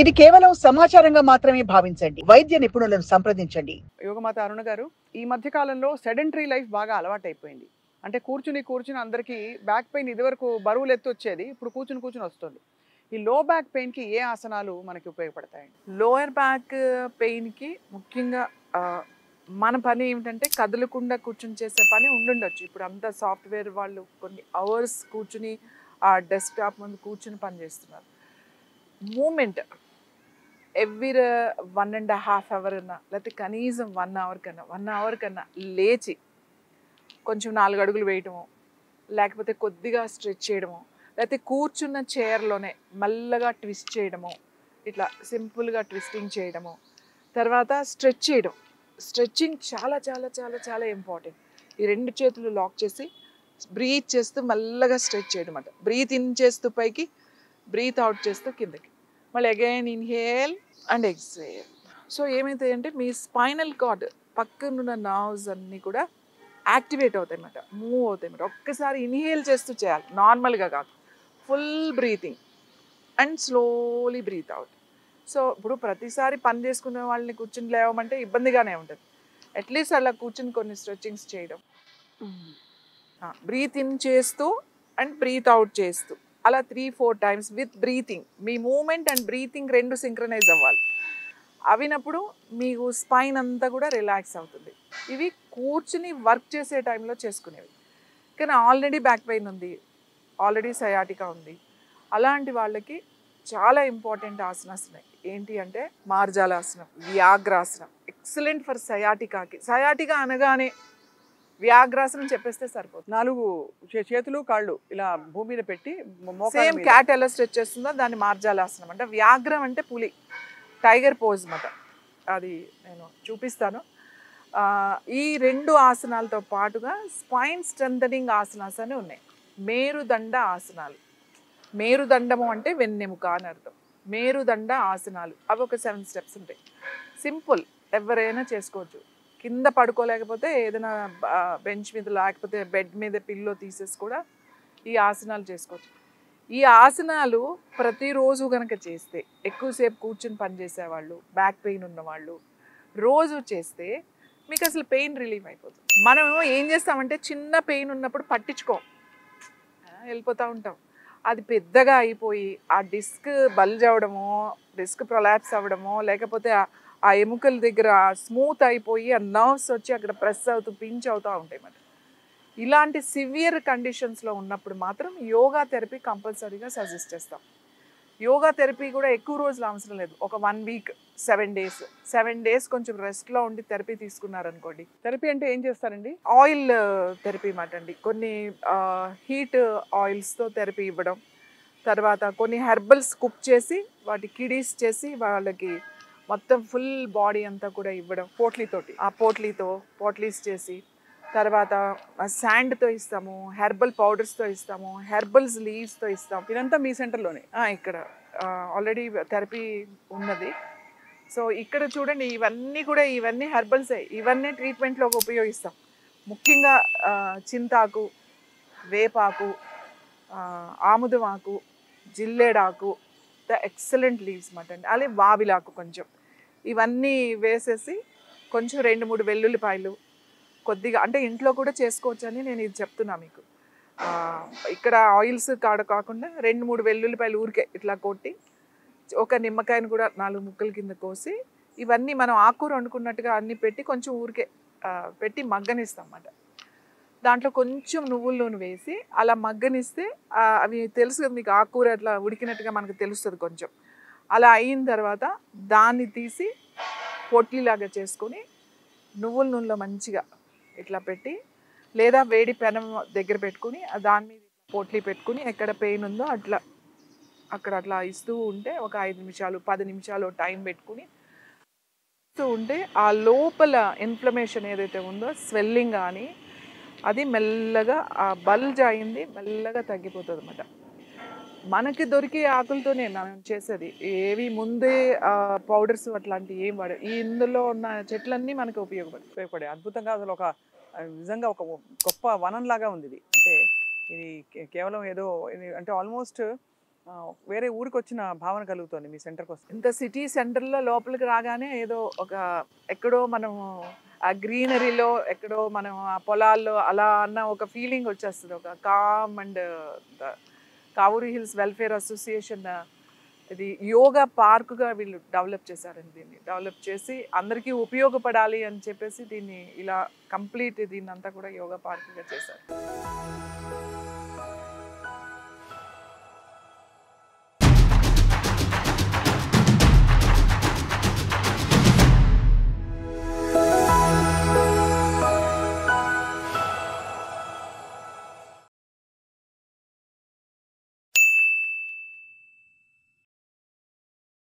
ఇది కేవలం సమాచారంగా మాత్రమే భావించండి. వైద్య నిపుణులను సంప్రదించండి. యోగమాత అరుణ గారు, ఈ మధ్య కాలంలో సెడెంటరీ లైఫ్ బాగా అలవాటైపోయింది. అంటే కూర్చుని అందరికీ బ్యాక్ పెయిన్ ఇదివరకు బరువులు ఎత్తొచ్చేది. ఇప్పుడు కూర్చుని వస్తుంది. ఈ లో బ్యాక్ పెయిన్‌కి ఏ ఆసనాలు మనకి ఉపయోగపడతాయండి? లోయర్ బ్యాక్ పెయిన్‌కి ముఖ్యంగా మన పని ఏమిటంటే కదలకుండా కూర్చొని చేసే పని ఉండుండొచ్చు. ఇప్పుడు అంతా సాఫ్ట్‌వేర్ వాళ్ళు కొన్ని అవర్స్ కూర్చుని ఆ డెస్క్‌టాప్ ముందు కూర్చొని పని చేస్తున్నారు. మూమెంట్ ఎవ్రీ 1.5 అవర్ అన్నా లేకపోతే కనీసం 1 అవర్ కన్నా లేచి కొంచెం 4 అడుగులు వేయటము, లేకపోతే కొద్దిగా స్ట్రెచ్ చేయడము, లేకపోతే కూర్చున్న చైర్‌లోనే మెల్లగా ట్విస్ట్ చేయడము, ఇట్లా సింపుల్‌గా ట్విస్టింగ్ చేయడము, తర్వాత స్ట్రెచ్ చేయడం. స్ట్రెచ్చింగ్ చాలా చాలా చాలా చాలా ఇంపార్టెంట్. ఈ 2 చేతులు లాక్ చేసి బ్రీత్ చేస్తూ మెల్లగా స్ట్రెచ్ చేయడం అన్నమాట. బ్రీత్ ఇన్ చేస్తూ పైకి, బ్రీత్ అవుట్ చేస్తూ కిందకి. మళ్ళీ again inhale and exhale. So ఏమైతాయంటే మీ స్పైనల్ కార్డ్ పక్కనున్న నర్వ్స్ అన్నీ కూడా యాక్టివేట్ అవుతాయి అన్నమాట, మూవ్ అవుతాయి అన్నమాట. ఒక్కసారి ఇన్హేల్ చేస్తూ చేయాలి, నార్మల్గా కాదు. Full breathing and slowly breathe out. So ఇప్పుడు ప్రతిసారి పని చేసుకునే వాళ్ళని కూర్చుని లేవమంటే ఇబ్బందిగానే ఉంటుంది. అట్లీస్ట్ అలా కూర్చుని కొన్ని స్ట్రెచ్చింగ్స్ చేయడం, బ్రీత్ ఇన్ చేస్తూ అండ్ బ్రీత్ అవుట్ చేస్తూ అలా 3-4 టైమ్స్ విత్ బ్రీతింగ్. మీ మూమెంట్ అండ్ బ్రీతింగ్ 2 సింక్రనైజ్ అవ్వాలి. అవినప్పుడు మీకు స్పైన్ అంతా కూడా రిలాక్స్ అవుతుంది. ఇవి కూర్చుని వర్క్ చేసే టైంలో చేసుకునేవి. కానీ ఆల్రెడీ బ్యాక్ పెయిన్ ఉంది, ఆల్రెడీ సయాటికా ఉంది, అలాంటి వాళ్ళకి చాలా ఇంపార్టెంట్ ఆసనాస్ ఉన్నాయి. ఏంటి అంటే మార్జాలాసనం, వ్యాఘ్రాసనం, ఎక్సలెంట్ ఫర్ సయాటికాకి. సయాటికా అనగానే వ్యాఘ్రాసనం చెప్పేస్తే సరిపోతుంది. 4 చేతులు, కాళ్ళు ఇలా భూమి మీద పెట్టి మోకాళ్ళ సేమ్ మీద. క్యాట్ ఎలా స్ట్రెచ్ చేస్తుందో దాన్ని మార్జాలాసనం అంటే. వ్యాఘ్రం అంటే పులి, టైగర్ పోజ్ అన్నమాట. అది నేను చూపిస్తాను. ఈ 2 ఆసనాలతో పాటుగా స్పైన్ స్ట్రెంథనింగ్ ఆసనాస్ అని ఉన్నాయి. మేరుదండ ఆసనాలు. మేరుదండము అంటే వెన్నెముక అని అర్థం. మేరుదండ ఆసనాలు అవి ఒక 7 స్టెప్స్ ఉంటాయి. సింపుల్, ఎవరైనా చేసుకోవచ్చు. కింద పడుకోలేకపోతే ఏదైనా బెంచ్ మీద లేకపోతే బెడ్ మీద పిల్లో తీసేసి కూడా ఈ ఆసనాలు చేసుకోవచ్చు. ఈ ఆసనాలు ప్రతిరోజు కనుక చేస్తే, ఎక్కువసేపు కూర్చుని పనిచేసేవాళ్ళు, బ్యాక్ పెయిన్ ఉన్నవాళ్ళు రోజు చేస్తే మీకు అసలు పెయిన్ రిలీఫ్ అయిపోతుంది. మనం ఏం చేస్తామంటే చిన్న పెయిన్ ఉన్నప్పుడు పట్టించుకోం, వెళ్ళిపోతూ ఉంటాం. అది పెద్దగా అయిపోయి ఆ డిస్క్ బల్జ్ అవ్వడమో, డిస్క్ ప్రొలాప్స్ అవ్వడమో, లేకపోతే ఆ ఎముకల దగ్గర స్మూత్ అయిపోయి ఆ నర్వ్స్ వచ్చి అక్కడ ప్రెస్ అవుతూ పించ్ అవుతూ ఉంటాయి అన్నమాట. ఇలాంటి సివియర్ కండిషన్స్లో ఉన్నప్పుడు మాత్రం యోగా థెరపీ కంపల్సరీగా సజెస్ట్ చేస్తాం. యోగా థెరపీ కూడా ఎక్కువ రోజులు అవసరం లేదు. ఒక 1 వీక్, 7 డేస్ కొంచెం రెస్ట్లో ఉండి థెరపీ తీసుకున్నారనుకోండి. థెరపీ అంటే ఏం చేస్తారండి? ఆయిల్ థెరపీ మాట అండి. కొన్ని హీట్ ఆయిల్స్తో థెరపీ ఇవ్వడం, తర్వాత కొన్ని హెర్బల్స్ కుక్ చేసి వాటి కిడీస్ చేసి వాళ్ళకి మొత్తం ఫుల్ బాడీ అంతా కూడా ఇవ్వడం. పోట్లీతోటి. ఆ పోట్లీస్ చేసి, తర్వాత శాండ్తో ఇస్తాము, హెర్బల్ పౌడర్స్తో ఇస్తాము, హెర్బల్స్ లీవ్స్తో ఇస్తాం. ఇదంతా మీ సెంటర్లోనే? ఇక్కడ ఆల్రెడీ థెరపీ ఉన్నది. సో ఇక్కడ చూడండి, ఇవన్నీ హెర్బల్సే. ఇవన్నీ ట్రీట్మెంట్లోకి ఉపయోగిస్తాం. ముఖ్యంగా చింతాకు, వేపాకు, ఆముదమాకు, జిల్లేడాకు, ద ఎక్సలెంట్ లీవ్స్ మాట అండి. అలాగే వావిలాకు కొంచెం, ఇవన్నీ వేసేసి కొంచెం 2-3 వెల్లుల్లిపాయలు కొద్దిగా, అంటే ఇంట్లో కూడా చేసుకోవచ్చు అని నేను ఇది చెప్తున్నా మీకు. ఇక్కడ ఆయిల్స్ కాకుండా 2-3 వెల్లుల్లిపాయలు ఊరికే ఇట్లా కొట్టి, ఒక నిమ్మకాయను కూడా 4 ముక్కల కింద కోసి, ఇవన్నీ మనం ఆకుకూర వండుకున్నట్టుగా అన్నీ పెట్టి కొంచెం ఊరికే పెట్టి మగ్గనిస్తాం అన్నమాట. దాంట్లో కొంచెం నువ్వుల నూనె వేసి అలా మగ్గనిస్తే అవి తెలుసు కదా మీకు, ఆకుకూర అట్లా ఉడికినట్టుగా మనకు తెలుస్తుంది కొంచెం. అలా అయిన తర్వాత దాన్ని తీసి పొట్లీలాగా చేసుకొని నువ్వుల నూనెలో మంచిగా ఇట్లా పెట్టి, లేదా వేడి పెనం దగ్గర పెట్టుకుని దాని మీద పొట్లీ పెట్టుకుని ఎక్కడ పెయిన్ ఉందో అట్లా ఇస్తూ ఉంటే ఒక 5 నిమిషాలు 10 నిమిషాలు టైం పెట్టుకుని ఇస్తూ ఉంటే ఆ లోపల ఇన్ఫ్లమేషన్ ఏదైతే ఉందో, స్వెల్లింగ్ కానీ, అది మెల్లగా ఆ బల్జ్ అయింది మెల్లగా తగ్గిపోతుంది అన్నమాట. మనకి దొరికే ఆకులతోనే మనం చేసేది, ఏవి ముందే పౌడర్స్ అట్లాంటివి ఏం వాడే. ఇందులో ఉన్న చెట్లన్నీ మనకు ఉపయోగపడే అద్భుతంగా అసలు ఒక నిజంగా ఒక గొప్ప వనంలాగా ఉంది ఇది. అంటే ఇది కేవలం ఏదో అంటే ఆల్మోస్ట్ వేరే ఊరికి వచ్చిన భావన కలుగుతుంది మీ సెంటర్కి వస్తే. ఇంత సిటీ సెంటర్లో లోపలికి రాగానే ఏదో ఒక ఎక్కడో మనం ఆ గ్రీనరీలో ఎక్కడో మనం ఆ పొలాల్లో అలా అన్న ఒక ఫీలింగ్ వచ్చేస్తుంది. ఒక calm and Kavuri Hills Welfare Association ఇది యోగా పార్కుగా వీళ్ళు డెవలప్ చేశారండి. దీన్ని డెవలప్ చేసి అందరికీ ఉపయోగపడాలి అని చెప్పేసి దీన్ని ఇలా కంప్లీట్ దీన్ని అంతా కూడా యోగా పార్కుగా చేశారు.